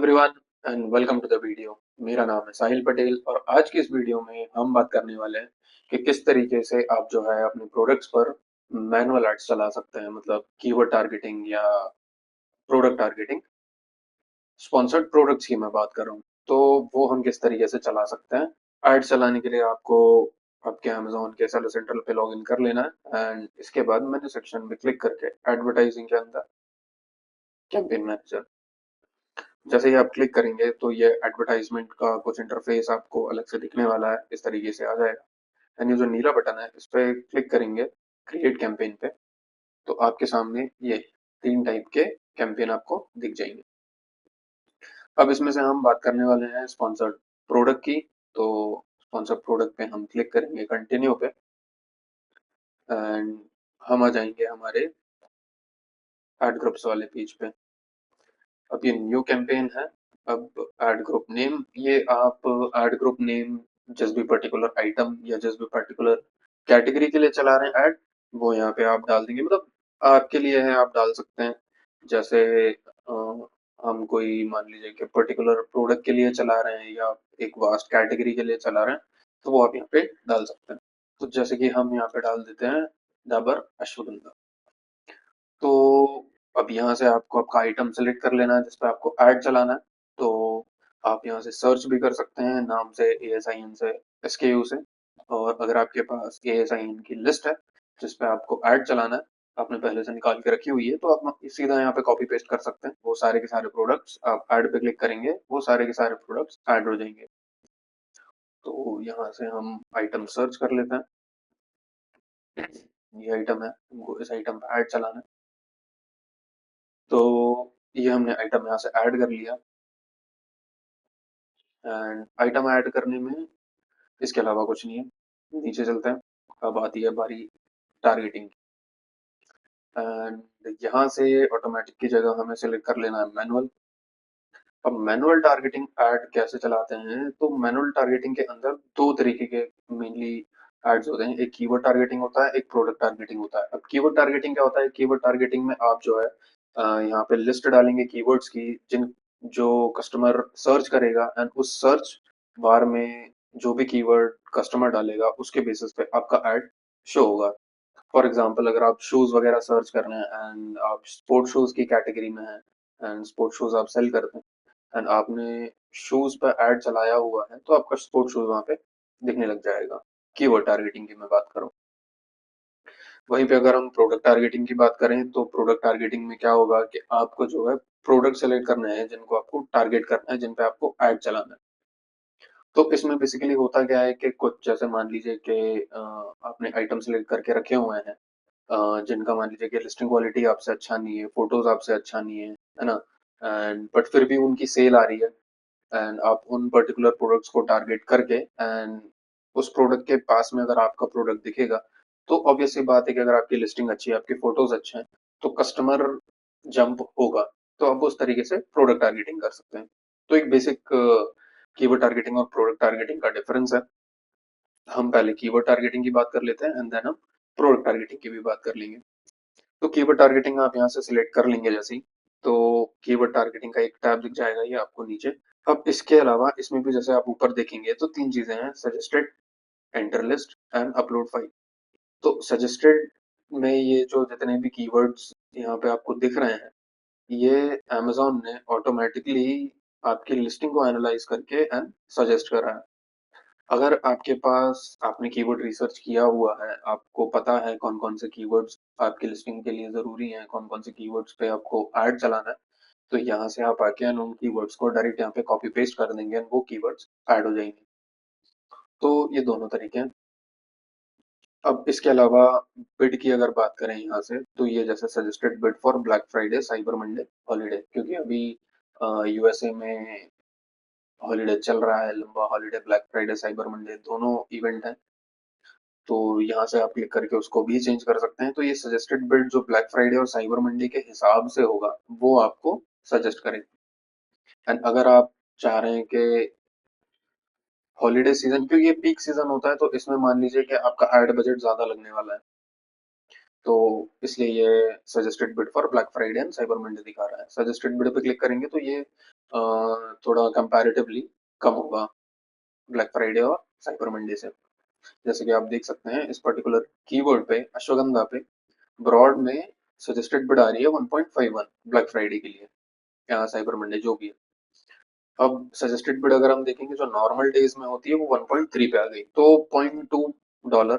Everyone and welcome to the video. मेरा नाम है साहिल पटेल और आज की इस वीडियो में हम बात करने वाले हैं कि किस तरीके से आप जो है अपने प्रोडक्ट्स पर मैनुअल एड्स चला सकते हैं, मतलब कीवर्ड टारगेटिंग या प्रोडक्ट टारगेटिंग। स्पॉन्सर्ड प्रोडक्ट्स की मैं बात कर रहा हूँ, तो वो हम किस तरीके से चला सकते हैं। एड चलाने के लिए आपको आपके अमेजोन के सेलर सेंटर पे लॉग इन कर लेना है एंड इसके बाद मेन्यू सेक्शन में क्लिक करके एडवर्टाइजिंग के अंदर कैंपेन मैनेजर, जैसे ही आप क्लिक करेंगे तो ये एडवर्टाइजमेंट का कुछ इंटरफेस आपको अलग से दिखने वाला है, इस तरीके से आ जाएगा। एंड ये जो नीला बटन है इस पे क्लिक करेंगे क्रिएट कैंपेन पे, तो आपके सामने ये 3 टाइप के कैंपेन आपको दिख जाएंगे। अब इसमें से हम बात करने वाले हैं स्पॉन्सर्ड प्रोडक्ट की। तो स्पॉन्सर्ड प्रोडक्ट पे हम क्लिक करेंगे कंटिन्यू पे एंड हम आ जाएंगे हमारे एड ग्रुप्स वाले पेज पे। अब ये न्यू कैंपेन है। अब ऐड ग्रुप नेम, ये आप ऐड ग्रुप नेम जिस भी पर्टिकुलर आइटम या जिस भी पर्टिकुलर कैटेगरी के लिए चला रहे हैं ऐड, वो यहाँ पे आप डाल देंगे, मतलब आपके लिए है, आप डाल सकते हैं। जैसे हम कोई मान लीजिए कि पर्टिकुलर प्रोडक्ट के लिए चला रहे हैं या एक वास्ट कैटेगरी के लिए चला रहे हैं, तो वो आप यहाँ पे डाल सकते हैं। तो जैसे कि हम यहाँ पे डाल देते हैं डाबर अश्वगंधा। तो अब यहाँ से आपको आपका आइटम सेलेक्ट कर लेना है जिस पे आपको ऐड चलाना है। तो आप यहाँ से सर्च भी कर सकते हैं नाम से, ASIN से, SKU से। और अगर आपके पास ASIN की लिस्ट है जिस पे आपको ऐड चलाना है, आपने पहले से निकाल के रखी हुई है, तो आप सीधा यहाँ पे कॉपी पेस्ट कर सकते हैं। वो सारे के सारे प्रोडक्ट्स आप ऐड पे क्लिक करेंगे, वो सारे के सारे प्रोडक्ट्स ऐड हो जाएंगे। तो यहाँ से हम आइटम सर्च कर लेते हैं। ये आइटम है, हमको इस आइटम पे ऐड चलाना है। तो ये हमने आइटम यहाँ से ऐड कर लिया एंड आइटम ऐड करने में इसके अलावा कुछ नहीं है। नीचे चलते हैं। अब आती है बारी टारगेटिंग एंड यहाँ से ऑटोमेटिक की जगह हमें सेलेक्ट कर लेना है मैनुअल। अब मैनुअल टारगेटिंग ऐड कैसे चलाते हैं, तो मैनुअल टारगेटिंग के अंदर दो तरीके के मेनली एड्स होते हैं। एक कीवर्ड टारगेटिंग होता है, एक प्रोडक्ट टारगेटिंग होता है। अब कीवर्ड टारगेटिंग क्या होता है? कीवर्ड टारगेटिंग में आप जो है यहाँ पे लिस्ट डालेंगे कीवर्ड्स की, जिन जो कस्टमर सर्च करेगा एंड उस सर्च बार में जो भी कीवर्ड कस्टमर डालेगा उसके बेसिस पे आपका ऐड शो होगा। फॉर एग्जांपल अगर आप शूज वगैरह सर्च कर रहे हैं एंड आप स्पोर्ट शूज की कैटेगरी में हैं एंड स्पोर्ट शूज आप सेल करते हैं एंड आपने शूज पर ऐड चलाया हुआ है, तो आपका स्पोर्ट शूज वहां पे दिखने लग जाएगा। कीवर्ड टारगेटिंग की मैं बात करूं। वहीं पे अगर हम प्रोडक्ट टारगेटिंग की बात करें, तो प्रोडक्ट टारगेटिंग में क्या होगा कि आपको जो है प्रोडक्ट सेलेक्ट करने हैं जिनको आपको टारगेट करना है, जिन पे आपको ऐड चलाना है। तो इसमें बेसिकली होता क्या है कि कुछ जैसे मान लीजिए कि आपने आइटम सेलेक्ट करके रखे हुए हैं, जिनका मान लीजिए कि लिस्टिंग क्वालिटी आपसे अच्छा नहीं है, फोटोज आपसे अच्छा नहीं है ना, एंड बट फिर भी उनकी सेल आ रही है एंड आप उन पर्टिकुलर प्रोडक्ट्स को टारगेट करके एंड उस प्रोडक्ट के पास में अगर आपका प्रोडक्ट दिखेगा, तो ऑब्वियस सी बात है कि अगर आपकी लिस्टिंग अच्छी है, आपके फोटोज अच्छे हैं, तो कस्टमर जंप होगा। तो आप उस तरीके से प्रोडक्ट टारगेटिंग कर सकते हैं। तो एक बेसिक कीवर्ड टारगेटिंग और प्रोडक्ट टारगेटिंग का डिफरेंस है। हम पहले कीवर्ड टारगेटिंग की बात कर लेते हैं एंड देन हम प्रोडक्ट टारगेटिंग की भी बात कर लेंगे। तो कीवर्ड टारगेटिंग आप यहाँ से सिलेक्ट कर लेंगे जैसे ही, तो कीवर्ड टारगेटिंग का एक टैब दिख जाएगा ये आपको नीचे। अब इसके अलावा इसमें भी जैसे आप ऊपर देखेंगे तो 3 चीजें हैं: suggested, enter list and upload file. तो सजेस्टेड में ये जो जितने भी कीवर्ड्स यहाँ पे आपको दिख रहे हैं, ये अमेजोन ने ऑटोमेटिकली आपकी लिस्टिंग को एनालाइज करके एंड सजेस्ट करा है। अगर आपके पास आपने कीवर्ड रिसर्च किया हुआ है, आपको पता है कौन कौन से कीवर्ड्स आपकी लिस्टिंग के लिए जरूरी हैं, कौन कौन से कीवर्ड्स पे आपको ऐड चलाना है, तो यहाँ से आप आके उन कीवर्ड्स को डायरेक्ट यहाँ पे कॉपी पेस्ट कर देंगे और वो कीवर्ड्स ऐड हो जाएंगे। तो ये दोनों तरीके हैं। अब इसके अलावा बिड की अगर बात करें यहाँ से, तो ये जैसे suggested bid for black Friday, cyber Monday, holiday, क्योंकि अभी यूएसए में हॉलीडे चल रहा है, लंबा holiday, black Friday, cyber Monday दोनों इवेंट है। तो यहाँ से आप क्लिक करके उसको भी चेंज कर सकते हैं। तो ये सजेस्टेड बिल्ड जो ब्लैक फ्राइडे और साइबर मंडे के हिसाब से होगा, वो आपको सजेस्ट करेगा। एंड अगर आप चाह रहे हैं कि हॉलीडे सीजन, क्योंकि ये पीक सीजन होता है, तो इसमें मान लीजिए कि आपका एड बजट ज्यादा लगने वाला है, तो इसलिए ये suggested bid for black Friday and cyber Monday दिखा रहा है। सजेस्टेड बिड पे क्लिक करेंगे तो ये थोड़ा कंपैरेटिवली कम होगा ब्लैक फ्राइडे और साइबर मंडे से। जैसे कि आप देख सकते हैं इस पर्टिकुलर कीवर्ड पे अश्वगंधा पे ब्रॉड में सजेस्टेड बिड आ रही है 1.51 ब्लैक फ्राइडे के लिए या साइबर मंडे जो भी है। अब सजेस्टेड बिड अगर हम देखेंगे जो नॉर्मल डेज में होती है वो 1.3 पे आ गई, तो $0.2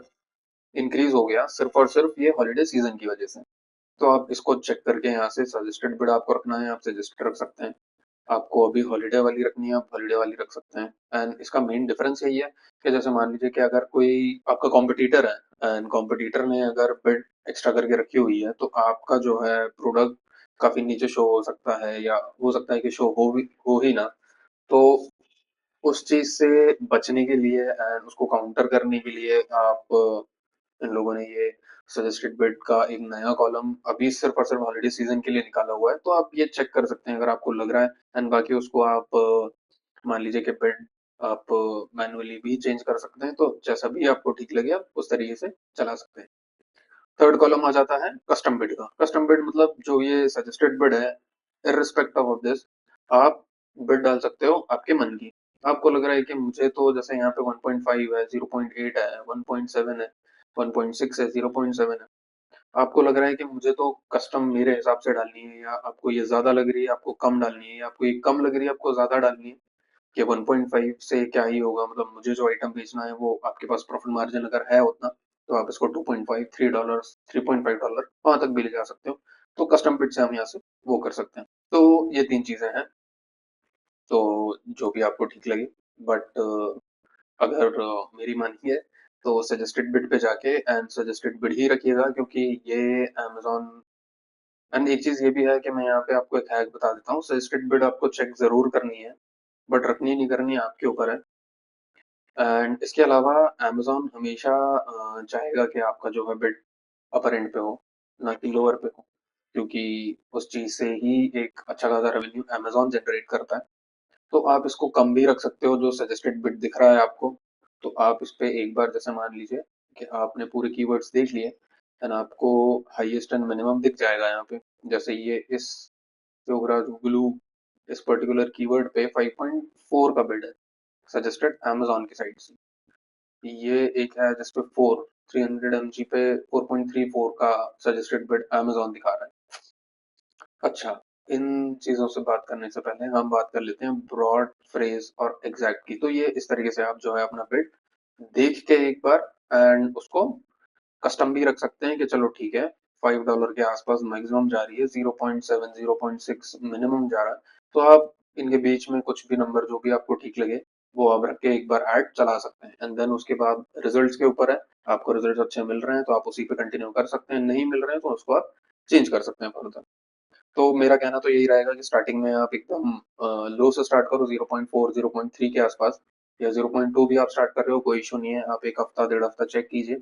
इंक्रीज हो गया सिर्फ और सिर्फ ये हॉलीडे सीजन की वजह से। तो आप इसको चेक करके यहाँ से सजेस्टेड बिड आपको रखना है, आप सजेस्ट रख सकते हैं। आपको अभी हॉलीडे वाली रखनी है, आप हॉलीडे वाली रख सकते हैं। एंड इसका मेन डिफरेंस यही है कि जैसे मान लीजिए कि अगर कोई आपका कॉम्पिटिटर है एंड कॉम्पिटिटर ने अगर बिड एक्स्ट्रा करके रखी हुई है तो आपका जो है प्रोडक्ट काफी नीचे शो हो सकता है, या हो सकता है कि शो हो ही ना। तो उस चीज से बचने के लिए एंड उसको काउंटर करने के लिए आप इन लोगों ने ये सजेस्टेड बिड का एक नया कॉलम अभी सिर्फ और सिर्फ हॉलीडे सीजन के लिए निकाला हुआ है। तो आप ये चेक कर सकते हैं अगर आपको लग रहा है। एंड बाकी उसको आप मान लीजिए कि बिड आप मैनुअली भी चेंज कर सकते हैं, तो जैसा भी आपको ठीक लगे आप उस तरीके से चला सकते हैं। थर्ड कॉलम आ जाता है कस्टम बिड का। कस्टम बिड मतलब जो ये सजेस्टेड बिड है, इररिस्पेक्टिव ऑफ दिस, आप बिड डाल सकते हो आपके मन की। आपको लग रहा है कि मुझे तो जैसे यहाँ पे 1.5 है, 0.8 है, 1.7 है, 1.6 है, 0.7 है। आपको लग रहा है कि मुझे तो कस्टम मेरे हिसाब से डालनी है, या आपको ये ज्यादा लग रही है आपको कम डालनी है, या आपको ये कम लग रही है आपको ज्यादा डालनी है, कि 1.5 से क्या ही होगा, मतलब मुझे जो आइटम बेचना है वो आपके पास प्रॉफिट मार्जिन अगर है उतना, तो आप इसको 2.5 $3 $3.5 वहां तक भी ले जा सकते हो। तो कस्टम बिट से हम यहाँ से वो कर सकते हैं। तो ये तीन चीजें हैं, तो जो भी आपको ठीक लगे। बट अगर मेरी मानी है तो सजेस्टेड बिड पे जाके एंड सजेस्टेड बिड ही रखिएगा, क्योंकि ये अमेजोन। एंड एक चीज ये भी है कि मैं यहाँ पे आपको एक हैक बता देता हूँ, सजेस्टेड बिड आपको चेक जरूर करनी है, बट रखनी नहीं करनी आपके ऊपर है। एंड इसके अलावा अमेज़न हमेशा चाहेगा कि आपका जो है बिड अपर एंड पे हो, ना कि लोअर पे हो, क्योंकि उस चीज़ से ही एक अच्छा खासा रेवेन्यू अमेज़न जनरेट करता है। तो आप इसको कम भी रख सकते हो, जो सजेस्टेड बिड दिख रहा है आपको, तो आप इस पे एक बार जैसे मान लीजिए कि आपने पूरे कीवर्ड्स देख लिए एंड आपको हाईएस्ट एंड मिनिमम दिख जाएगा यहाँ पे। जैसे ये इस योगराज ग्लू इस पर्टिकुलर कीवर्ड पे 5.4 का बिड है सजेस्टेड अमेज़न की साइड से। ये एक है जिसपे 300 mg पे 4.34 का सजेस्टेड बिड अमेज़न दिखा रहा है। अच्छा, इन चीज़ों से बात करने से पहले हम बात कर लेते हैं ब्रॉड, फ्रेज और एग्जैक्ट की। तो ये इस तरीके से आप जो है अपना बिड देख के एक बार एंड उसको कस्टम भी रख सकते हैं कि चलो ठीक है, $5 के आसपास मैक्सिमम जा रही है, 0.7 0.6 मिनिमम जा रहा है। तो आप इनके बीच में कुछ भी नंबर जो भी आपको ठीक लगे वो आप रख के एक बार ऐड चला सकते हैं। एंड देन उसके बाद रिजल्ट्स के ऊपर है, आपको रिजल्ट अच्छे मिल रहे हैं तो आप उसी पे कंटिन्यू कर सकते हैं, नहीं मिल रहे हैं तो उसको आप चेंज कर सकते हैं फर्दर। तो मेरा कहना तो यही रहेगा कि स्टार्टिंग में आप एकदम लो से स्टार्ट करो, 0.4 0.3 के आसपास, या 0.2 भी आप स्टार्ट कर रहे हो कोई इशू नहीं है। आप एक हफ्ता डेढ़ हफ्ता चेक कीजिए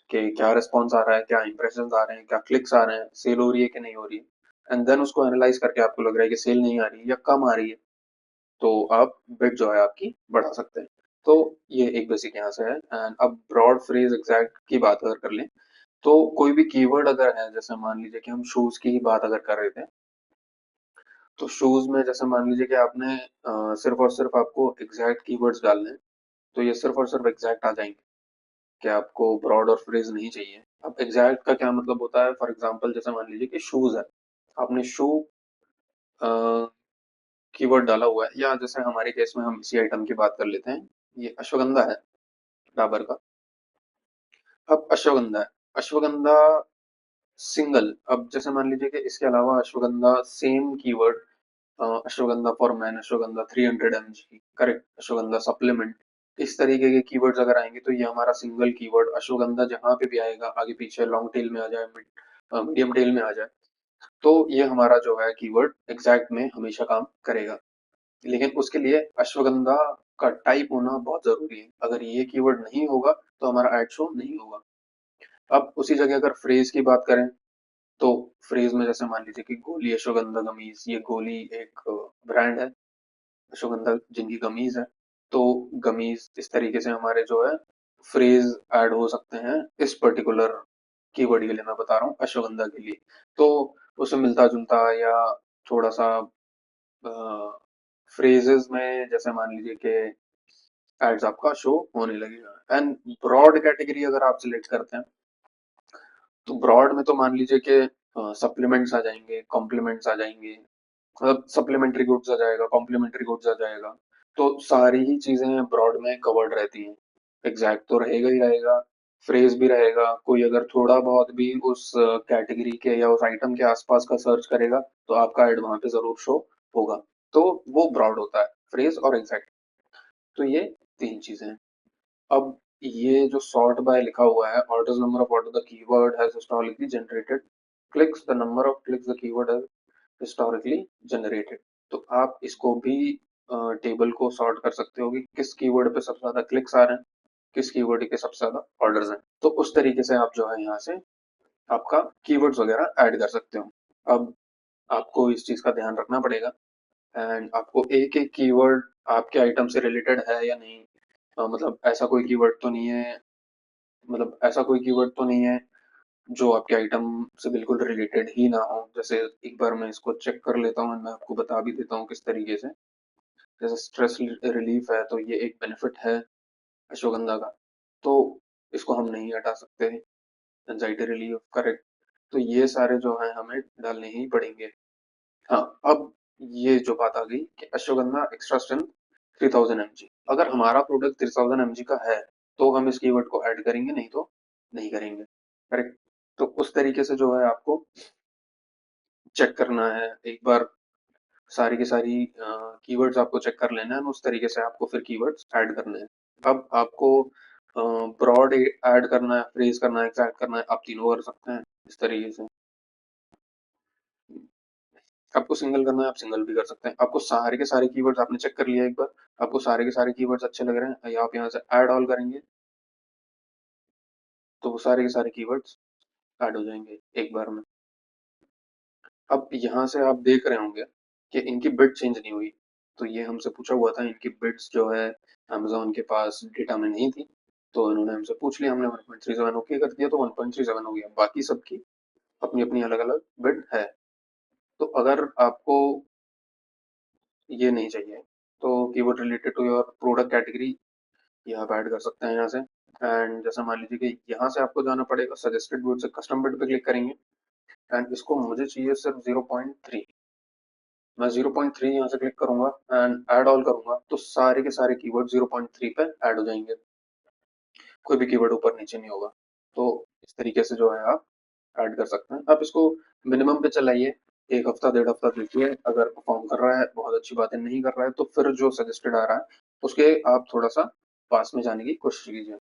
कि क्या रिस्पॉन्स आ रहा है, क्या इंप्रेशन आ रहे हैं, क्या क्लिक्स आ रहे हैं, सेल हो रही है कि नहीं हो रही है। एंड देन उसको एनालाइज करके आपको लग रहा है कि सेल नहीं आ रही है या कम आ रही है, तो आप बिड जो है आपकी बढ़ा सकते हैं। तो ये एक बेसिक यहाँ से है। एंड अब ब्रॉड, फ्रेज, एग्जैक्ट की बात अगर कर लें, तो कोई भी कीवर्ड अगर है, जैसे मान लीजिए कि हम शूज की ही बात अगर कर रहे थे, तो शूज में जैसे मान लीजिए कि आपने सिर्फ और सिर्फ आपको एग्जैक्ट कीवर्ड्स डालने हैं, तो ये सिर्फ और सिर्फ एग्जैक्ट आ जाएंगे, कि आपको ब्रॉड और फ्रेज नहीं चाहिए। अब एग्जैक्ट का क्या मतलब होता है, फॉर एग्जांपल जैसे मान लीजिए कि शूज है, आपने शू कीवर्ड डाला हुआ है, या जैसे हमारे केस में हम इसी आइटम की बात कर लेते हैं, ये अश्वगंधा है डाबर का। अब अश्वगंधा है, अश्वगंधा सिंगल, अब जैसे मान लीजिए कि इसके अलावा ashwagandha same keyword, ashwagandha for man, ashwagandha 300 mg, correct, ashwagandha supplement, इस तरीके के कीवर्ड्स अगर आएंगे तो ये हमारा सिंगल कीवर्ड अश्वगंधा जहां पे भी आएगा, आगे पीछे लॉन्ग टेल में आ जाए, मीडियम टेल में आ जाए, तो ये हमारा जो है कीवर्ड एग्जैक्ट में हमेशा काम करेगा। लेकिन उसके लिए अश्वगंधा का टाइप होना बहुत जरूरी है, अगर ये कीवर्ड नहीं होगा तो हमारा एड शो नहीं होगा। अब उसी जगह अगर फ्रेज की बात करें, तो फ्रेज में जैसे मान लीजिए कि गोली अश्वगंधा गमीज, ये गोली एक ब्रांड है, अश्वगंधा जिनकी गमीज है, तो गमीज इस तरीके से हमारे जो है फ्रेज ऐड हो सकते हैं इस पर्टिकुलर कीवर्ड के लिए मैं बता रहा हूँ, अश्वगंधा के लिए। तो उससे मिलता-जुलता या थोड़ा-सा फ्रेजेस में जैसे मान लीजिए कि एड्स आपका शो होने लगेगा। एंड ब्रॉड कैटेगरी अगर आप सिलेक्ट करते हैं, तो ब्रॉड में तो मान लीजिए कि सप्लीमेंट्स आ जाएंगे, कॉम्प्लीमेंट्स आ जाएंगे, मतलब सप्लीमेंट्री गुड्स आ जाएगा, कॉम्प्लीमेंट्री गुड्स आ जाएगा। तो सारी ही चीजें ब्रॉड में कवर्ड रहती हैं। एग्जैक्ट तो रहेगा ही रहेगा, फ्रेज भी रहेगा। कोई अगर थोड़ा बहुत भी उस कैटेगरी के या उस आइटम के आसपास का सर्च करेगा, तो आपका एड वहां पे जरूर शो होगा। तो वो ब्रॉड होता है, फ्रेज और एग्जैक्ट। तो ये तीन चीजें हैं। अब ये जो सॉर्ट बाय लिखा हुआ है, orders number of order the keyword has historically generated clicks, the number of clicks the keyword has historically generated। तो आप इसको भी टेबल को सॉर्ट कर सकते हो कि किस कीवर्ड पे सबसे ज्यादा क्लिक्स आ रहे हैं, किस कीवर्ड के सबसे ज्यादा ऑर्डर्स हैं। तो उस तरीके से आप जो है यहाँ से आपका कीवर्ड्स वगैरह ऐड कर सकते हो। अब आपको इस चीज का ध्यान रखना पड़ेगा, एंड आपको एक एक कीवर्ड आपके आइटम से रिलेटेड है या नहीं। मतलब ऐसा कोई कीवर्ड तो नहीं है, मतलब ऐसा कोई कीवर्ड तो नहीं है जो आपके आइटम से बिल्कुल रिलेटेड ही ना हो। जैसे एक बार मैं इसको चेक कर लेता हूँ, मैं आपको बता भी देता हूँ किस तरीके से। जैसे स्ट्रेस रिलीफ है, तो ये एक बेनिफिट है अश्वगंधा का, तो इसको हम नहीं हटा सकते। Anxiety relief, correct. तो ये सारे जो हैं हमें डालने ही पड़ेंगे। हाँ, अब ये जो बात आ गई कि अश्वगंधा एक्स्ट्रा स्ट्रेंथ 3000 mg, अगर हमारा प्रोडक्ट 3000 mg का है तो हम इस कीवर्ड को ऐड करेंगे, नहीं तो नहीं करेंगे। करेक्ट। तो उस तरीके से जो है आपको चेक करना है एक बार, सारी की सारी कीवर्ड्स आपको चेक कर लेना है, उस तरीके से आपको फिर कीवर्ड्स ऐड करने हैं। अब आपको ब्रॉड ऐड करना है, फ्रेज करना है, एक्सैक्ट करना है, आप तीनों कर सकते हैं इस तरीके से। आपको सिंगल करना है, आप सिंगल भी कर सकते हैं। आपको सारे के सारे कीवर्ड्स आपने चेक कर लिया एक बार, आपको सारे के सारे कीवर्ड्स अच्छे लग रहे हैं, या आप यहाँ से ऐड ऑल करेंगे तो वो सारे के सारे कीवर्ड्स ऐड हो जाएंगे एक बार में। अब यहाँ से आप देख रहे होंगे कि इनकी बिड चेंज नहीं हुई। तो ये हमसे पूछा हुआ था, इनकी बिड्स जो है अमेजोन के पास डेटा में नहीं थी, तो इन्होंने हमसे पूछ लिया, हमने 1.37 ओके कर दिया, तो 1.37 हो गया। बाकी सबकी अपनी अपनी अलग अलग बिड है। तो अगर आपको ये नहीं चाहिए, तो keyword related to your product category ये आप ऐड कर सकते हैं यहाँ से। एंड जैसे मान लीजिए कि यहाँ से आपको जाना पड़ेगा सजेस्टेड बिड से कस्टम बिड पे क्लिक करेंगे, एंड इसको मुझे चाहिए सिर्फ 0.3। मैं 0.3 यहाँ से क्लिक करूंगा एंड ऐड ऑल करूंगा, तो सारे के सारे कीवर्ड 0.3 पे ऐड हो जाएंगे, कोई भी कीवर्ड ऊपर नीचे नहीं होगा। तो इस तरीके से जो है आप ऐड कर सकते हैं। आप इसको मिनिमम पे चलाइए, एक हफ्ता डेढ़ हफ्ता देखिए, अगर परफॉर्म कर रहा है बहुत अच्छी बात है, नहीं कर रहा है तो फिर जो सजेस्टेड आ रहा है उसके आप थोड़ा सा पास में जाने की कोशिश कीजिए।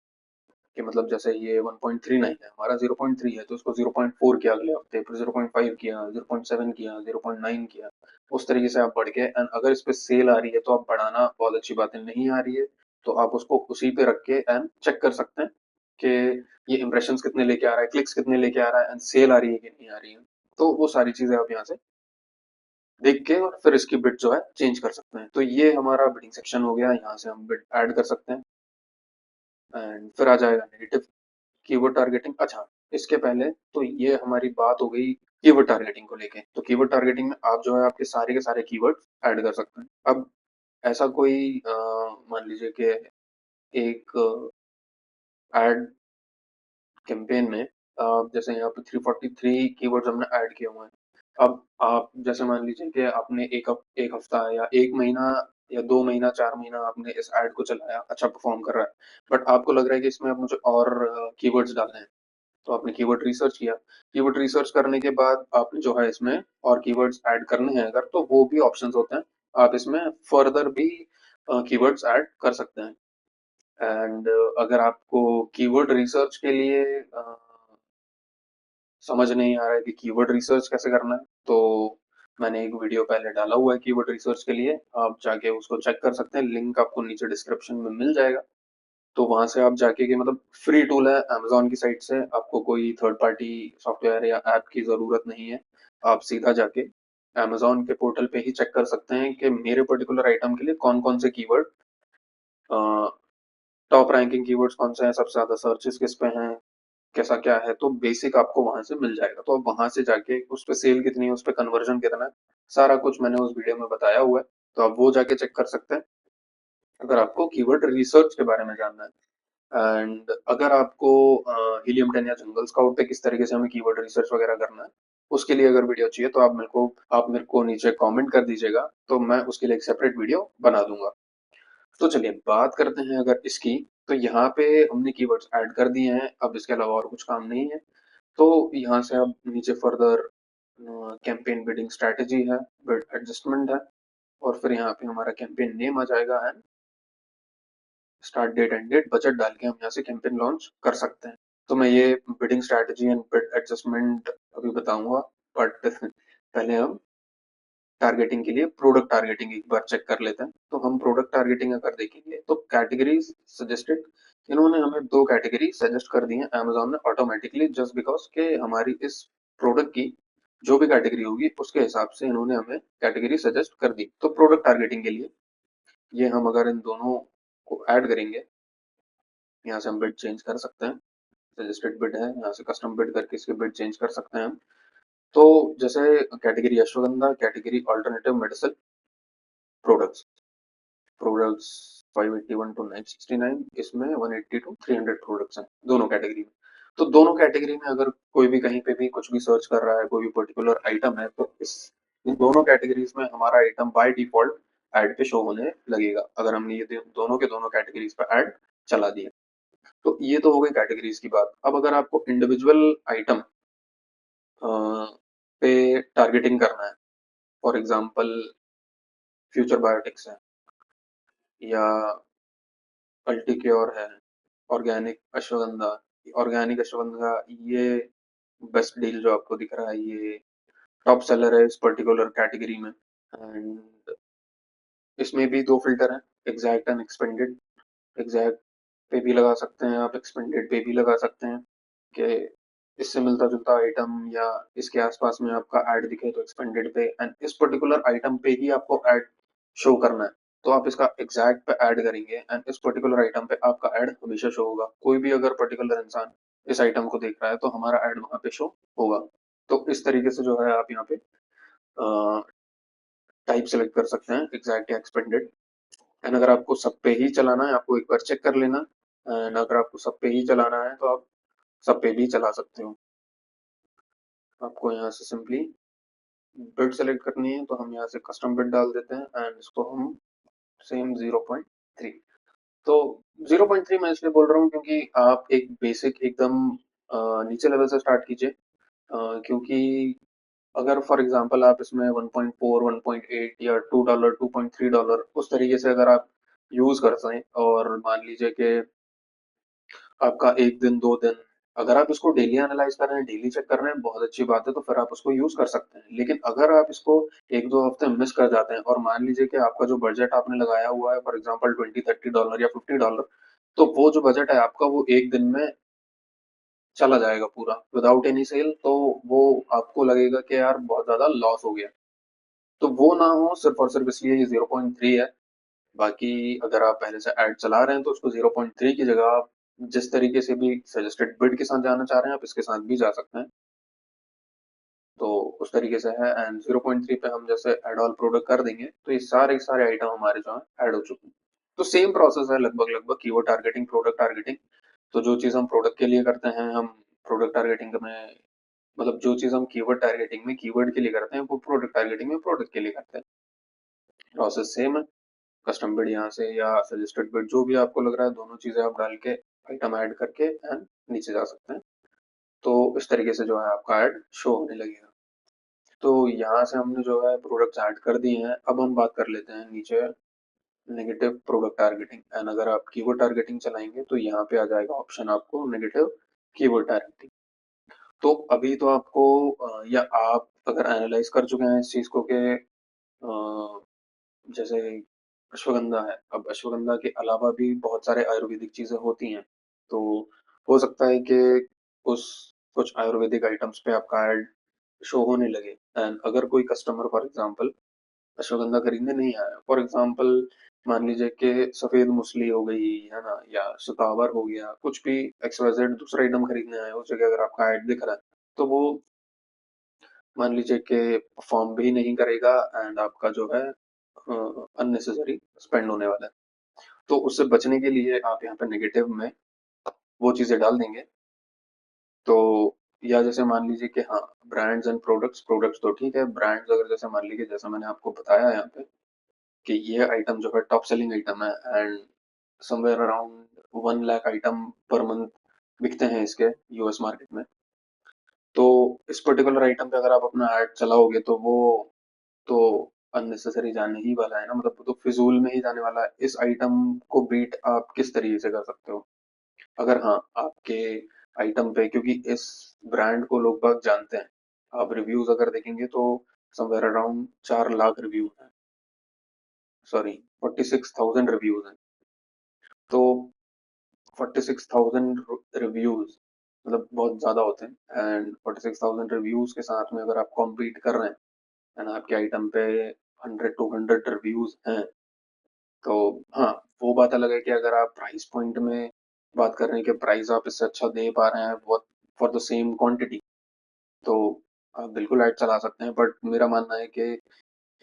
कि मतलब जैसे ये 1.39 है, हमारा 0.3 है, तो उसको 0.4 किया अगले हफ्ते, फिर 0.5 किया, 0.7 किया, 0.9 किया। उस तरीके से आप बढ़ के, एंड अगर इस पे सेल आ रही है तो आप बढ़ाना बहुत अच्छी बात है, नहीं आ रही है तो आप उसको उसी पे रख के एंड चेक कर सकते हैं कि ये इम्प्रेशंस कितने लेके आ रहा है, क्लिक्स कितने लेके आ रहा है, एंड सेल आ रही है कि नहीं आ रही है। तो वो सारी चीजें आप यहाँ से देख के और फिर इसकी बिड जो है चेंज कर सकते हैं। तो ये हमारा बिडिंग सेक्शन हो गया, यहाँ से हम बिड ऐड कर सकते हैं। एंड फिर आ जाएगा नेगेटिव कीवर्ड टारगेटिंग। अच्छा, इसके पहले तो ये हमारी बात हो गई कीवर्ड टारगेटिंग को लेके। तो कीवर्ड टारगेटिंग में आप जो है आपके सारे के सारे कीवर्ड ऐड कर सकते हैं। अब ऐसा कोई मान लीजिए कि एक एड कैंपेन में जैसे यहाँ पे 343 कीवर्ड्स हमने ऐड किए हुए हैं। अब आप जैसे मान लीजिए कि आपने एक हफ्ता या एक महीना या 2 महीना 4 महीना आपने इस ऐड को चलाया, अच्छा परफॉर्म कर रहा है, बट आपको लग रहा है कि इसमें अब मुझे और कीवर्ड्स डालने हैं। तो आपने कीवर्ड रिसर्च किया, कीवर्ड रिसर्च करने के बाद आपने जो है इसमें और कीवर्ड्स ऐड करने हैं अगर, तो वो भी ऑप्शंस होते हैं, आप इसमें फर्दर भी कीवर्ड्स ऐड कर सकते हैं। एंड अगर आपको कीवर्ड रिसर्च के लिए समझ नहीं आ रहा है कि कीवर्ड रिसर्च कैसे करना है, तो मैंने एक वीडियो पहले डाला हुआ है कीवर्ड रिसर्च के लिए, आप जाके उसको चेक कर सकते हैं, लिंक आपको नीचे डिस्क्रिप्शन में मिल जाएगा। तो वहां से आप जाके कि मतलब फ्री टूल है अमेजोन की साइट से, आपको कोई थर्ड पार्टी सॉफ्टवेयर या ऐप की जरूरत नहीं है। आप सीधा जाके अमेजोन के पोर्टल पे ही चेक कर सकते हैं कि मेरे पर्टिकुलर आइटम के लिए कौन कौन से कीवर्ड टॉप रैंकिंग कीवर्ड्स कौन से हैं, सबसे ज्यादा सर्चेस किस पे हैं, कैसा क्या है, तो बेसिक आपको वहां से मिल जाएगा। तो आप वहां से जाके उस पे सेल कितनी है, उस पे कन्वर्जन कितना है, सारा कुछ मैंने उस वीडियो में बताया हुआ है, तो आप वो जाके चेक कर सकते हैं अगर आपको कीवर्ड रिसर्च के बारे में जानना है। एंड अगर आपको हीलियम 10 या जंगल स्काउट पे किस तरीके से हमें कीवर्ड रिसर्च वगैरह करना है, उसके लिए अगर वीडियो चाहिए तो आप मेरे को नीचे कमेंट कर दीजिएगा, तो मैं उसके लिए एक सेपरेट वीडियो बना दूंगा। तो चलिए बात करते हैं अगर इसकी। तो यहाँ पे हमने कीवर्ड्स ऐड कर दिए हैं, अब इसके अलावा और कुछ काम नहीं है। तो यहाँ से अब नीचे फर्दर कैंपेन बिल्डिंग स्ट्रेटेजी है, बिड एडजस्टमेंट है, और फिर यहाँ पे हमारा कैंपेन नेम आ जाएगा and start date end date, budget डाल के हम यहाँ से कैंपेन लॉन्च कर सकते हैं। तो मैं ये bidding strategy and bid adjustment अभी बताऊंगा, बट पहले हम टारगेटिंग के लिए प्रोडक्ट टारगेटिंग एक बार चेक कर लेते हैं। तो हम प्रोडक्ट टारगेटिंग अगर देखेंगे तो कैटेगरीज सजेस्टेड, इन्होंने हमें दो कैटेगरी सजेस्ट कर दी है अमेजोन ने ऑटोमेटिकली, जस्ट बिकॉज के हमारी इस प्रोडक्ट की जो भी कैटेगरी होगी उसके हिसाब से इन्होंने हमें कैटेगरी सजेस्ट कर दी। तो प्रोडक्ट टारगेटिंग के लिए ये हम अगर इन दोनों को ऐड करेंगे, यहाँ से हम बिड चेंज कर सकते हैं, सजेस्टेड बिड है, यहाँ से कस्टम बिड करके इसके बिड चेंज कर सकते हैं हम। तो जैसे category ashwagandha, category alternative medicine products, products 581 to 969, इसमें 180 टू 300 प्रोडक्ट्स हैं दोनों कैटेगरी में। तो दोनों कैटेगरी में अगर कोई भी कहीं पे भी कुछ भी सर्च कर रहा है, कोई भी पर्टिकुलर आइटम है, तो इस इन दोनों कैटेगरीज में हमारा आइटम बाय डिफॉल्ट ऐड पे शो होने लगेगा अगर हमने ये दोनों के दोनों कैटेगरीज पे ऐड चला दिया। तो ये तो हो गई कैटेगरीज की बात। अब अगर आपको इंडिविजुअल आइटम पे टारगेटिंग करना है, फॉर एग्जांपल फ्यूचर बायोटिक्स है, या अल्टीक्योर है, ऑर्गेनिक अश्वगंधा, ये बेस्ट डील जो आपको दिख रहा है, ये टॉप सेलर है इस पर्टिकुलर कैटेगरी में। एंड इसमें भी दो फिल्टर हैं, एग्जैक्ट एंड एक्सपेंडेड। एग्जैक्ट पे भी लगा सकते हैं आप, एक्सपेंडेड पे भी लगा सकते हैं कि इससे मिलता जुलता आइटम या इसके आसपास में आपका ऐड दिखे तो एक्सपेंडेड पे, एंड इस पर्टिकुलर आइटम पे ही आपको ऐड शो करना है तो आप इसका एग्जैक्ट पे ऐड करेंगे, एंड इस पर्टिकुलर आइटम पे आपका ऐड हमेशा शो होगा। कोई भी अगर पर्टिकुलर इंसान इस आइटम को देख रहा है तो हमारा ऐड वहां पे शो होगा। तो इस तरीके से जो है आप यहाँ पे टाइप सेलेक्ट कर सकते हैं, एग्जैक्ट या एक्सपेंडेड। एंड अगर आपको सब पे ही चलाना है, आपको एक बार चेक कर लेना, एंड अगर आपको सब पे ही चलाना है तो आप सब पे भी चला सकते हो। आपको यहाँ से सिंपली बिड सेलेक्ट करनी है, तो हम यहाँ से कस्टम बिड डाल देते हैं एंड इसको हम सेम 0.3। तो 0.3 मैं इसलिए बोल रहा हूँ क्योंकि आप एक बेसिक एकदम नीचे लेवल से स्टार्ट कीजिए, क्योंकि अगर फॉर एग्जांपल आप इसमें 1.4 1.8 या $2 $2.3 उस तरीके से अगर आप यूज कर सकें, और मान लीजिए कि आपका एक दिन दो दिन, अगर आप इसको डेली एनालाइज कर रहे हैं, डेली चेक कर रहे हैं, बहुत अच्छी बात है, तो फिर आप उसको यूज कर सकते हैं। लेकिन अगर आप इसको एक दो हफ्ते मिस कर जाते हैं, और मान लीजिए कि आपका जो बजट आपने लगाया हुआ है फॉर एग्जांपल $20 $30 या $50, तो वो जो बजट है आपका वो एक दिन में चला जाएगा पूरा विदाउट एनी सेल, तो वो आपको लगेगा कि यार बहुत ज्यादा लॉस हो गया। तो वो ना हो सिर्फ और सिर्फ इसलिए ये 0.3 है। बाकी अगर आप पहले से ऐड चला रहे हैं तो उसको 0.3 की जगह आप जिस तरीके से भी सजेस्टेड बिड के साथ जाना चाह रहे हैं आप इसके साथ भी जा सकते हैं। तो उस तरीके से है, एंड 0.3 पे हम जैसे एड ऑल प्रोडक्ट कर देंगे तो ये सारे सारे आइटम हमारे जो है ऐड हो चुके हैं। तो सेम प्रोसेस है लगभग लगभग, कीवर्ड टारगेटिंग प्रोडक्ट टारगेटिंग। तो जो चीज हम प्रोडक्ट के लिए करते हैं हम प्रोडक्ट टारगेटिंग में, मतलब जो चीज हम कीवर्ड टारगेटिंग में कीवर्ड के लिए करते हैं वो प्रोडक्ट टारगेटिंग में प्रोडक्ट के लिए करते हैं। प्रोसेस सेम है, कस्टम बिड यहाँ से या सजेस्टेड बिड जो भी आपको लग रहा है, दोनों चीजें आप डाल के आइटम ऐड करके एंड नीचे जा सकते हैं। तो इस तरीके से जो है आपका ऐड शो होने लगेगा। तो यहाँ से हमने जो है प्रोडक्ट्स ऐड कर दिए हैं, अब हम बात कर लेते हैं नीचे नेगेटिव प्रोडक्ट टारगेटिंग। एंड अगर आप कीवर्ड टारगेटिंग चलाएंगे तो यहाँ पे आ जाएगा ऑप्शन आपको नेगेटिव कीवर्ड टारगेटिंग। तो अभी तो आपको या आप अगर एनालाइज कर चुके हैं इस चीज को कि जैसे अश्वगंधा है, अब अश्वगंधा के अलावा भी बहुत सारे आयुर्वेदिक चीजें होती हैं, तो हो सकता है कि उस कुछ आयुर्वेदिक आइटम्स पे आपका ऐड शो होने लगे। एंड अगर कोई कस्टमर फॉर एग्जांपल अश्वगंधा खरीदने नहीं आया, फॉर एग्जांपल मान लीजिए कि सफेद मूसली हो गई, है ना, या शतावर हो गया, कुछ भी XYZ दूसरा आइटम खरीदने आए उस जगह अगर आपका ऐड दिख रहा है, तो वो मान लीजिए कि परफॉर्म भी नहीं करेगा एंड आपका जो है अननेसेसरी स्पेंड होने वाला है। तो उससे बचने के लिए आप यहाँ पे नेगेटिव में वो चीजें डाल देंगे। तो या जैसे मान लीजिए कि हाँ, ब्रांड्स एंड प्रोडक्ट्स, प्रोडक्ट्स तो ठीक है, ब्रांड्स अगर जैसे मान लीजिए जैसा मैंने आपको बताया यहाँ पे कि ये आइटम जो है टॉप सेलिंग आइटम है and somewhere around 1 lakh item per month बिकते हैं इसके यूएस मार्केट में। तो इस पर्टिकुलर आइटम पे अगर आप अपना ऐड चलाओगे तो वो तो अननेसेसरी जाने ही वाला है ना, मतलब वो तो फिजूल में ही जाने वाला है। इस आइटम को बीट आप किस तरीके से कर सकते हो? अगर हाँ, आपके आइटम पे, क्योंकि इस ब्रांड को लोग बाग जानते हैं, आप रिव्यूज अगर देखेंगे तो समवेयर अराउंड 4 लाख रिव्यू हैं, सॉरी 46,000 रिव्यूज हैं। तो 46,000 रिव्यूज मतलब बहुत ज्यादा होते हैं एंड 46,000 रिव्यूज के साथ में अगर आप कॉम्पीट कर रहे हैं एंड आपके आइटम पे 100 to 100 रिव्यूज हैं, तो हाँ, वो बात अलग है कि अगर आप प्राइस पॉइंट में बात कर रहे हैं कि प्राइस आप इससे अच्छा दे पा रहे हैं बहुत फॉर द सेम क्वांटिटी, तो आप बिल्कुल ऐड चला सकते हैं। बट मेरा मानना है कि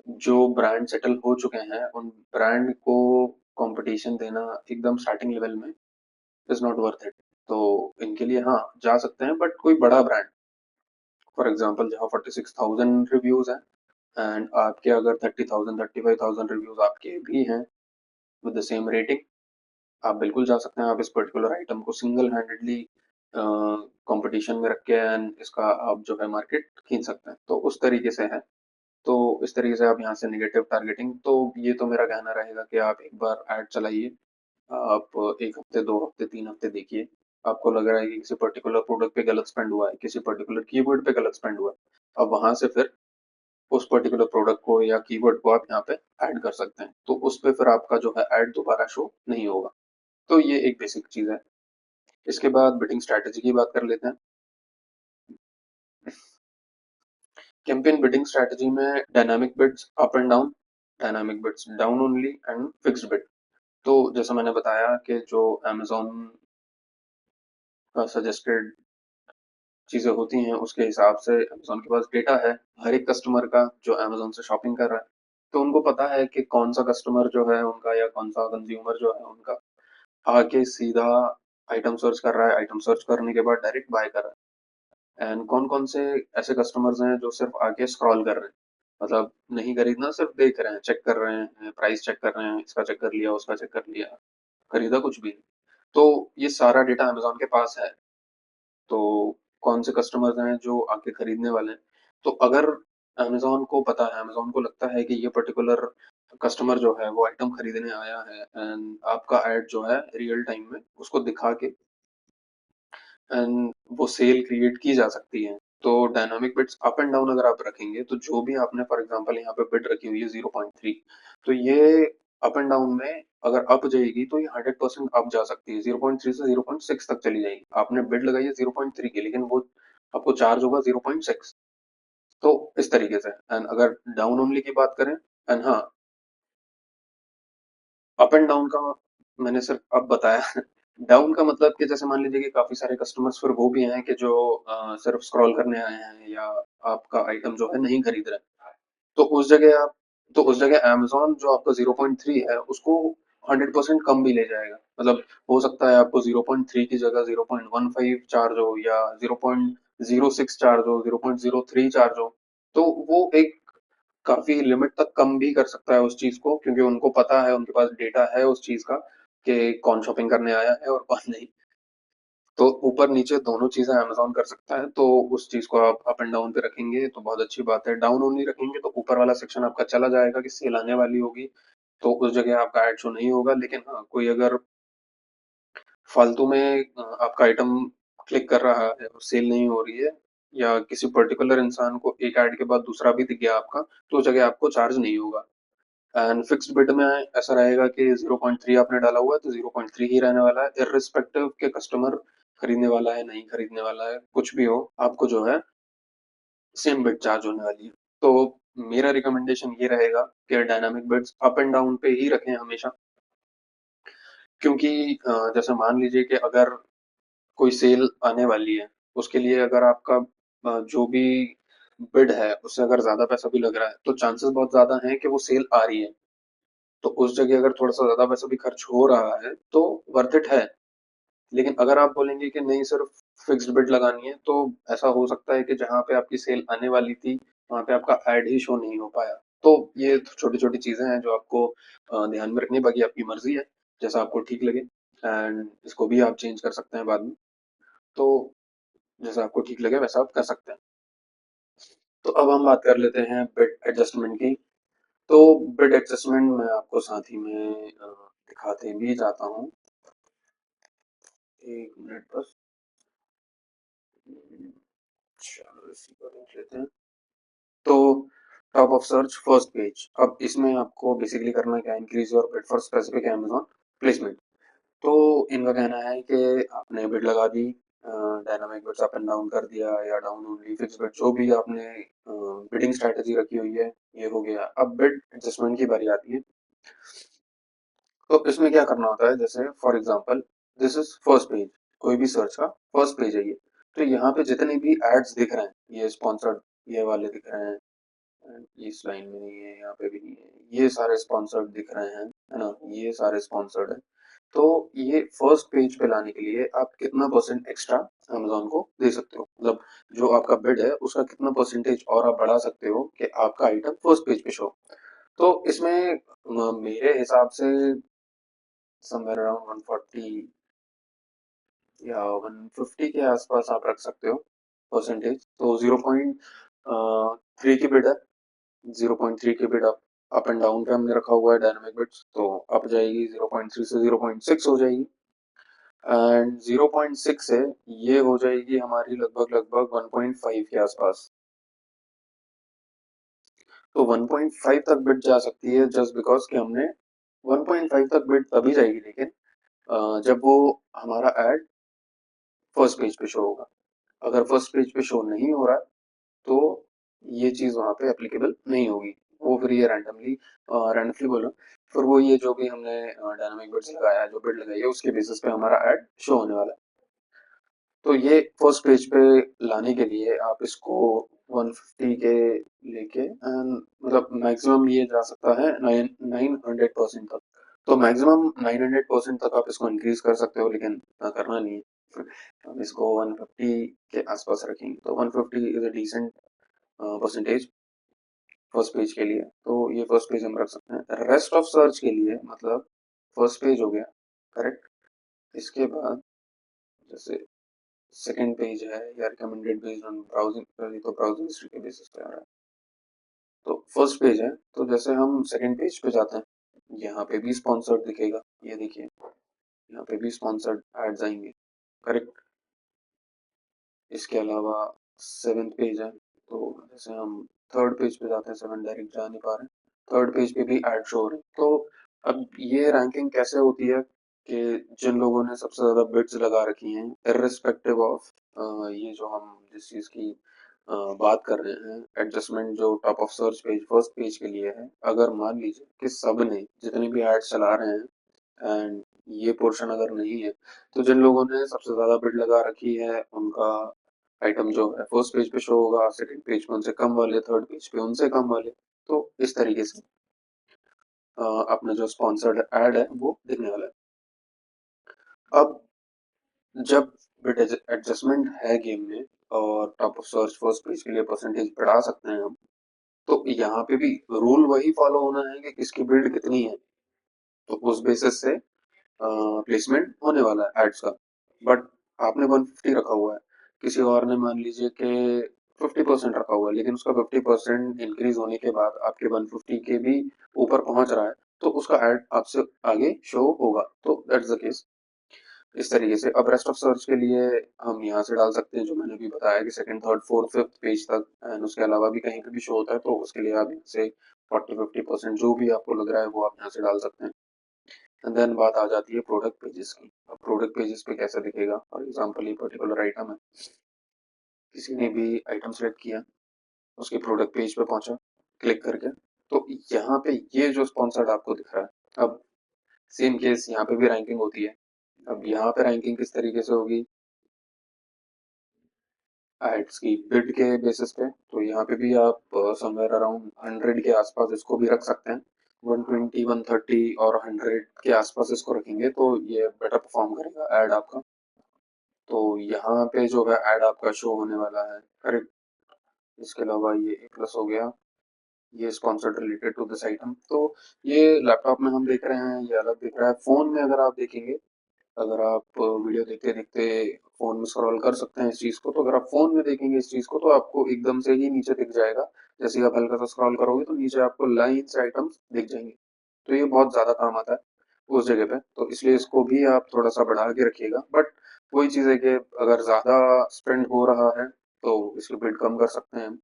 जो ब्रांड सेटल हो चुके हैं उन ब्रांड को कंपटीशन देना एकदम स्टार्टिंग लेवल में इज नॉट वर्थ इट। तो इनके लिए हाँ जा सकते हैं, बट कोई बड़ा ब्रांड फॉर एग्जांपल जहाँ 46,000 रिव्यूज हैं एंड आपके अगर 30,000 35,000 रिव्यूज आपके भी हैं विद द सेम रेटिंग, आप बिल्कुल जा सकते हैं। आप इस पर्टिकुलर आइटम को सिंगल हैंडेडली कंपटीशन में रख के एंड इसका आप जो है मार्केट खींच सकते हैं, तो उस तरीके से है। तो इस तरीके से आप यहाँ से नेगेटिव टारगेटिंग, तो ये तो मेरा कहना रहेगा कि आप एक बार ऐड चलाइए, आप 1 हफ्ते 2 हफ्ते 3 हफ्ते देखिए, आपको लग रहा है कि किसी पर्टिकुलर प्रोडक्ट पे गलत स्पेंड हुआ है, किसी पर्टिकुलर कीवर्ड पे गलत स्पेंड हुआ है, अब वहां से फिर उस पर्टिकुलर प्रोडक्ट को या कीवर्ड को आप यहाँ पे ऐड कर सकते हैं, तो उस पे फिर आपका जो है ऐड दोबारा शो नहीं होगा। तो ये एक बेसिक चीज है। इसके बाद बिडिंग स्ट्रैटेजी की बात कर लेते हैं। कैंपेन बिडिंग स्ट्रैटेजी में dynamic bids up and down, dynamic bids down only and fixed bid. तो जैसा मैंने बताया कि जो अमेजोन का सजेस्टेड चीजें होती हैं उसके हिसाब से अमेजोन के पास डेटा है हर एक कस्टमर का जो अमेजोन से शॉपिंग कर रहा है, तो उनको पता है कि कौन सा कस्टमर जो है उनका या कौन सा कंज्यूमर जो है उनका आके सीधा आइटम सर्च कर रहा है, आइटम सर्च करने के बाद डायरेक्ट बाय कर रहा है, एंड कौन कौन से ऐसे कस्टमर्स हैं जो सिर्फ आके स्क्रॉल कर रहे हैं, मतलब नहीं खरीदना, सिर्फ देख रहे हैं, चेक कर रहे हैं, प्राइस चेक कर रहे हैं, इसका चेक कर लिया, उसका चेक कर लिया, खरीदा कुछ भी नहीं। तो ये सारा डेटा अमेजोन के पास है। तो कौन से कस्टमर्स हैं जो आके खरीदने वाले हैं, तो अगर अमेजोन को पता है, अमेजोन को लगता है कि ये पर्टिकुलर कस्टमर जो है वो आइटम खरीदने आया है एंड आपका ऐड जो है रियल टाइम में उसको दिखा के एंड वो सेल क्रिएट की जा सकती है। तो dynamic bits up and down अगर आप रखेंगे तो जो भी आपने फॉर एग्जांपल यहाँ पे बिट रखी हुई है 0.3, तो ये अप एंड डाउन में अगर अप जाएगी तो ये 100% अप जा सकती है, 0.3 से 0.6 तक चली जाएगी। आपने बिड लगाई है 0.3 की लेकिन वो आपको चार्ज होगा 0.6। तो इस तरीके से एंड अगर डाउन ओनली की बात करें एंड हाँ, अप एंड डाउन का मैंने सिर्फ अब बताया। डाउन का मतलब कि जैसे मान लीजिए कि काफी सारे कस्टमर्स फिर वो भी हैं कि जो सिर्फ स्क्रॉल करने आए हैं या आपका आइटम जो है नहीं खरीद रहे हैं, तो उस जगह आप, तो उस जगह अमेजोन जो आपका 0.3 है उसको 100% कम भी ले जाएगा, मतलब हो सकता है आपको 0.3 की जगह 0.15 चार्ज हो या 0.06 चार्ज हो, 0.03 चार्ज हो। तो वो एक काफी लिमिट तक कम भी कर सकता है उस चीज को, क्योंकि उनको पता है, उनके पास डेटा है उस चीज का कि कौन शॉपिंग करने आया है और कौन नहीं। तो ऊपर नीचे दोनों चीजें अमेज़न कर सकता है, तो उस चीज को आप अप एंड डाउन पे रखेंगे तो बहुत अच्छी बात है। डाउन ओनली रखेंगे तो ऊपर वाला सेक्शन आपका चला जाएगा कि सेल आने वाली होगी, तो उस जगह आपका एड शो नहीं होगा। लेकिन हाँ, कोई अगर फालतू में आपका आइटम क्लिक कर रहा है और सेल नहीं हो रही है, या किसी पर्टिकुलर इंसान को एक ऐड के बाद दूसरा भी दिख गया आपका, तो उस जगह आपको चार्ज नहीं होगा। एंड फिक्स्ड बिड में ऐसा रहेगा कि 0.3 आपने डाला हुआ है तो 0.3 ही रहने वाला है, इर्रिस्पेक्टिव के कस्टमर खरीदने वाला है नहीं खरीदने वाला है, कुछ भी हो, आपको जो है सेम बिड चार्ज होने वाली है। तो मेरा रिकमेंडेशन ये रहेगा कि dynamic bids up and down पे ही रखें हमेशा, क्योंकि जैसे मान लीजिए कि अगर कोई सेल आने वाली है, उसके लिए अगर आपका जो भी बिड है उससे अगर ज्यादा पैसा भी लग रहा है तो चांसेस बहुत ज्यादा हैं कि वो सेल आ रही है। तो उस जगह अगर थोड़ा सा ज्यादा पैसा भी खर्च हो रहा है तो वर्थ इट है। लेकिन अगर आप बोलेंगे कि नहीं सिर्फ फिक्स्ड बिड लगानी है, तो ऐसा हो सकता है कि जहाँ पे आपकी सेल आने वाली थी वहां पे आपका एड ही शो नहीं हो पाया। तो ये छोटी छोटी चीजें हैं जो आपको ध्यान में रखनी है, बाकी आपकी मर्जी है जैसा आपको ठीक लगे। एंड इसको भी आप चेंज कर सकते हैं बाद में। तो जैसा आपको ठीक लगे वैसा आप कर सकते हैं। तो अब हम बात कर लेते हैं बिड एडजस्टमेंट की। तो बिड एडजस्टमेंट मैं आपको साथ ही में दिखाते भी जाता हूँ। एक मिनट बस। चलो इसी को देख लेते हैं। तो top of search first page, अब इसमें आपको बेसिकली करना क्या है, increase your bid for specific Amazon placement. तो इनका कहना है कि आपने बिड लगा दी, dynamic bids up and down कर दिया या डाउन ओनली, फिक्स बिड जो भी आपने बिडिंग स्ट्रेटजी रखी हुई है ये हो गया। अब बिड एडजस्टमेंट की बारी आती है। तो इसमें क्या करना होता है, जैसे for example this is first page, कोई भी सर्च का फर्स्ट पेज है ये। तो यहाँ पे जितने भी एड्स दिख रहे हैं, ये स्पॉन्सर्ड ये वाले दिख रहे हैं, इस लाइन में नहीं है, यहाँ पे भी नहीं है, ये सारे स्पॉन्सर्ड दिख रहे हैं, है ना, ये सारे स्पॉन्सर्ड है। तो ये फर्स्ट पेज पे लाने के लिए आप कितना परसेंट एक्स्ट्रा अमेजोन को दे सकते हो, मतलब जो आपका बिड है उसका कितना परसेंटेज और आप बढ़ा सकते हो कि आपका आइटम फर्स्ट पेज पे शो। तो इसमें मेरे हिसाब से समवेयर अराउंड 140 या 150 के आसपास आप रख सकते हो परसेंटेज। तो 0.3 की बिड है, 0.3 की बिड अप एंड डाउन पे हमने रखा हुआ है डायनामिक बिड्स, तो अप जाएगी 0.3 से 0.6 हो जाएगी। एंड 0.6 से ये हो जाएगी हमारी लगभग लगभग 1.5 के आसपास। तो 1.5 तक बिड जा सकती है जस्ट बिकॉज कि हमने 1.5 तक बिड तभी जाएगी, लेकिन जब वो हमारा एड फर्स्ट पेज पे शो होगा। अगर फर्स्ट पेज पे शो नहीं हो रहा है तो ये चीज वहां पे एप्लीकेबल नहीं होगी। वो फिर ये रैंडमली बोलो, फिर वो ये जो भी हमने डायनामिक बिड्स लगाया है, जो बिड लगाई है उसके बेसिस पे हमारा एड शो होने वाला है। तो ये फर्स्ट पेज पे लाने के लिए आप इसको 150 के लेके मतलब मैक्सिमम ये जा सकता है 900% तक। तो मैक्सिमम 900% तक आप इसको इंक्रीज कर सकते हो, लेकिन इतना करना नहीं है। हम इसको 150 के आसपास रखेंगे, तो 150 is a decent percentage first page के लिए। तो ये फर्स्ट पेज हम रख सकते हैं। रेस्ट ऑफ सर्च के लिए मतलब फर्स्ट पेज हो गया, करेक्ट। इसके बाद जैसे सेकंड पेज है या रिकमेंडेड बेस्ड ऑन ब्राउजिंग, तो ब्राउजिंग हिस्ट्री के बेसिस पे आ रहा है। तो फर्स्ट पेज है, तो जैसे हम सेकंड पेज पे जाते हैं, यहाँ पे भी स्पॉन्सर्ड दिखेगा, ये देखिए यहाँ पे भी स्पॉन्सर्ड एड्स आएंगे, करेक्ट। इसके अलावा सेवेंथ पेज है, तो जैसे हम थर्ड पेज पे जाते हैं, सेवन डायरेक्ट जा नहीं पा रहे, थर्ड पेज पे भी एड शो हो रहे हैं। तो अब ये रैंकिंग कैसे होती है कि जिन लोगों ने सबसे ज्यादा बिड्स लगा रखी हैं, इर्रिस्पेक्टिव ऑफ ये जो हम जिस चीज की बात कर रहे हैं, एडजस्टमेंट जो top of search page first page के लिए है, अगर मान लीजिए कि सब ने जितने भी एड्स चला रहे हैं एंड ये पोर्शन अगर नहीं है, तो जिन लोगों ने सबसे ज्यादा बिड लगा रखी है उनका आइटम जो है फर्स्ट पेज पे शो होगा, सेकंड पेज पे उनसे कम वाले, थर्ड पेज पे उनसे कम वाले। तो इस तरीके से अपना जो स्पॉन्सर्ड एड है वो दिखने वाला है। अब जब बिड एडजस्टमेंट है गेम में और top of search first page के लिए परसेंटेज बढ़ा सकते हैं हम, तो यहाँ पे भी रूल वही फॉलो होना है कि किसकी बिल्ड कितनी है, तो उस बेसिस से प्लेसमेंट होने वाला है एड्स का। बट आपने 150 रखा हुआ है, किसी और ने मान लीजिए कि 50% रखा हुआ है, लेकिन उसका 50% इंक्रीज होने के बाद आपके 150 के भी ऊपर पहुंच रहा है, तो उसका एड आपसे आगे शो होगा। तो दैट्स द केस। इस तरीके से अब रेस्ट ऑफ सर्च के लिए हम यहाँ से डाल सकते हैं जो मैंने अभी बताया कि second third fourth fifth page तक, एंड उसके अलावा भी कहीं पे भी शो होता है, तो उसके लिए आप यहाँ से 40-50% जो भी आपको लग रहा है वो आप यहाँ से डाल सकते हैं। एंड देन बात आ जाती है प्रोडक्ट पेजेस की। अब प्रोडक्ट पेजेस पे कैसे दिखेगा, फॉर एग्जांपल ये पर्टिकुलर आइटम है, किसी ने भी आइटम सेलेक्ट किया, उसके प्रोडक्ट पेज पे पहुंचा, क्लिक करके। तो यहाँ पे ये जो स्पॉन्सर्ड आपको दिख रहा है, अब सेम केस यहाँ पे भी रैंकिंग होती है। अब यहाँ पे रैंकिंग किस तरीके से होगी, एड्स की बिड के बेसिस पे। तो यहाँ पे भी आप समवेयर अराउंड 100 के आसपास इसको भी रख सकते हैं। 120, 130 और 100 के आसपास इसको रखेंगे तो ये बेटर परफॉर्म करेगा एड आपका। तो यहाँ पे जो है एड आपका शो होने वाला है, करेक्ट। इसके अलावा ये ए प्लस हो गया, ये sponsored related to this item. तो ये लैपटॉप में हम देख रहे हैं, ये अलग दिख रहा है। फोन में अगर आप देखेंगे, अगर आप वीडियो देखते देखते फोन में स्क्रॉल कर सकते हैं इस चीज को, तो अगर आप फोन में देखेंगे इस चीज को तो आपको एकदम से ही नीचे दिख जाएगा। जैसे ही आप हल्का सा स्क्रॉल करोगे तो नीचे आपको लाइन्स आइटम्स दिख जाएंगे। तो ये बहुत ज्यादा काम आता है उस जगह पे, तो इसलिए इसको भी आप थोड़ा सा बढ़ा के रखिएगा। बट वही चीज है कि अगर ज्यादा स्पेंड हो रहा है तो इसकी बिड कम कर सकते हैं,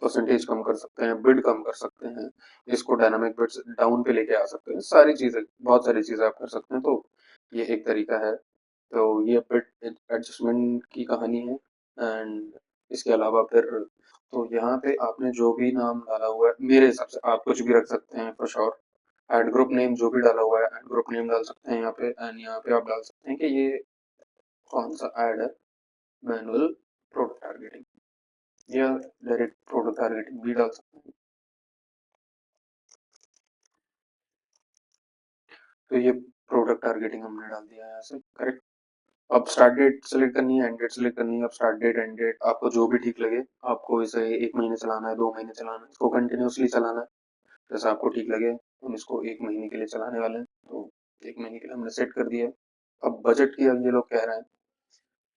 परसेंटेज कम कर सकते हैं, बिड कम कर सकते हैं, इसको डायनामिक बिड्स डाउन पे लेके आ सकते हैं। सारी चीजें, बहुत सारी चीजें आप कर सकते हैं। तो ये एक तरीका है। तो ये बिड एडजस्टमेंट की कहानी है। एंड इसके अलावा फिर तो यहाँ पे आपने जो भी नाम डाला हुआ है, मेरे हिसाब से आप कुछ भी रख सकते हैं for sure. Ad group name जो भी डाला हुआ है, एड ग्रुप नेम डाल सकते हैं यहाँ पे। एंड यहाँ पे आप डाल सकते हैं कि ये कौन सा एड है, मैनुअल प्रोडक्ट टारगेटिंग, या डायरेक्ट प्रोडक्ट टारगेटिंग भी डाल सकते हैं। तो ये प्रोडक्ट टारगेटिंग हमने डाल दिया है यहाँ से, करेक्ट। अब स्टार्ट डेट सेलेक्ट करनी है, एंड डेट सेलेक्ट करनी है। अब स्टार्ट डेट, एंड डेट आपको जो भी ठीक लगे। आपको इसे 1 महीने चलाना है, 2 महीने चलाना है, इसको कंटिन्यूसली चलाना है, जैसा आपको ठीक लगे। हम इसको 1 महीने के लिए चलाने वाले हैं, तो 1 महीने के लिए हमने सेट कर दिया है। अब बजट की अब ये लोग कह रहे हैं,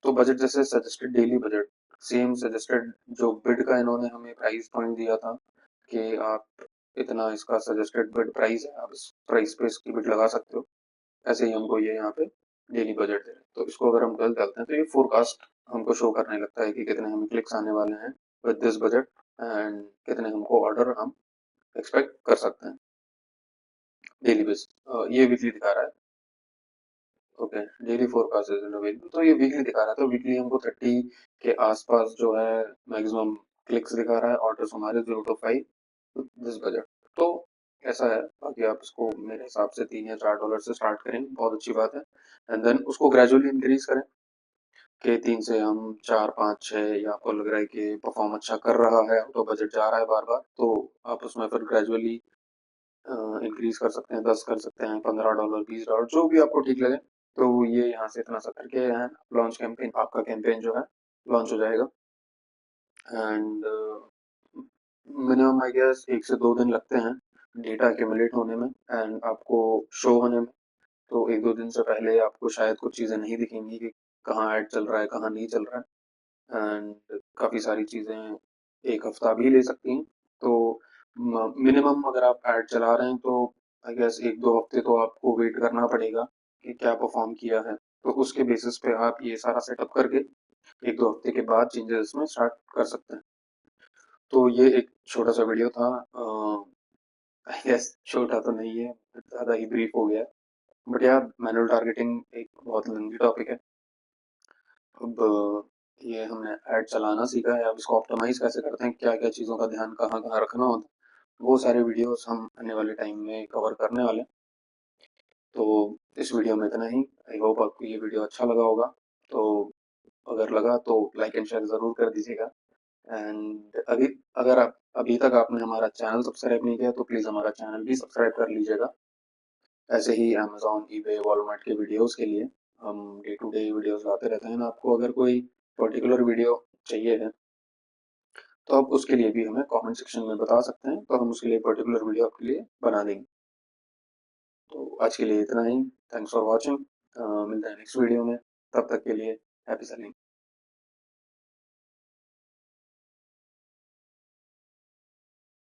तो बजट जैसे suggested daily budget, same suggested जो बिड का इन्होंने हमें प्राइस पॉइंट दिया था कि आप इतना इसका सजेस्टेड बिड प्राइस है, आप इस प्राइस पे इसकी बिड लगा सकते हो। ऐसे ही हमको ये यहाँ पे डेली बजट दे रहे हैं। तो इसको अगर हम 12 डालते हैं तो ये फोरकास्ट हमको शो करने लगता है कि कितने हमें क्लिक्स आने वाले हैं विद दिस बजट, एंड कितने हमको ऑर्डर हम एक्सपेक्ट कर सकते हैं डेली बेस। ये वीकली दिखा रहा है। Okay, daily forecast is available, तो ये वीकली दिखा रहा था। वीकली हमको 30 के आसपास जो है मैक्सिमम क्लिक्स दिखा रहा है, ऑर्डर्स हमारे 0 to 5 दिस बजट। तो ऐसा है। बाकी आप इसको मेरे हिसाब से $3 या $4 से स्टार्ट करें, बहुत अच्छी बात है। एंड देन उसको ग्रेजुअली इंक्रीज करें कि 3 से हम 4, 5, 6, या आपको लग रहा है कि परफॉर्म अच्छा कर रहा है तो बजट जा रहा है बार बार, तो आप उसमें फिर ग्रेजुअली इंक्रीज कर सकते हैं। 10 कर सकते हैं, $15, $20, जो भी आपको ठीक लगे। तो ये यहाँ से इतना सा करके लॉन्च कैंपेन, आपका कैंपेन जो है लॉन्च हो जाएगा। एंड मिनिमम आई गेस 1 से 2 दिन लगते हैं डेटा एक्यूमुलेट होने में एंड आपको शो होने में। तो 1-2 दिन से पहले आपको शायद कुछ चीज़ें नहीं दिखेंगी कि कहाँ ऐड चल रहा है, कहाँ नहीं चल रहा है। एंड काफ़ी सारी चीज़ें 1 हफ्ता भी ले सकती हैं। तो मिनिमम अगर आप ऐड चला रहे हैं तो आई गेस 1-2 हफ्ते तो आपको वेट करना पड़ेगा कि क्या परफॉर्म किया है। तो उसके बेसिस पे आप ये सारा सेटअप करके 1-2 हफ्ते के बाद चेंजेस इसमें स्टार्ट कर सकते हैं। तो ये एक छोटा सा वीडियो था। आई गेस छोटा तो नहीं है, ज़्यादा ही ब्रीफ हो गया। बट यार, मैनुअल टारगेटिंग एक बहुत लंबी टॉपिक है। अब ये हमने ऐड चलाना सीखा है, अब इसको ऑप्टिमाइज कैसे करते हैं, क्या क्या चीज़ों का ध्यान कहाँ कहाँ रखना होता है, वो सारे वीडियोस हम आने वाले टाइम में कवर करने वाले हैं। तो इस वीडियो में इतना ही। आई होप आपको ये वीडियो अच्छा लगा होगा। तो अगर लगा तो लाइक एंड शेयर ज़रूर कर दीजिएगा। एंड अगर आप अभी तक आपने हमारा चैनल सब्सक्राइब नहीं किया तो प्लीज़ हमारा चैनल भी सब्सक्राइब कर लीजिएगा। ऐसे ही अमेज़न, ईबे, वॉलमार्ट के वीडियोस के लिए हम डे टू डे वीडियोस लाते रहते हैं। आपको अगर कोई पर्टिकुलर वीडियो चाहिए है तो आप उसके लिए भी हमें कमेंट सेक्शन में बता सकते हैं, तो हम उसके लिए पर्टिकुलर वीडियो आपके लिए बना देंगे। तो आज के लिए इतना ही। Thanks for watching. मिलते हैं नेक्स्ट वीडियो में। तब तक के लिए हैप्पी सेलिंग।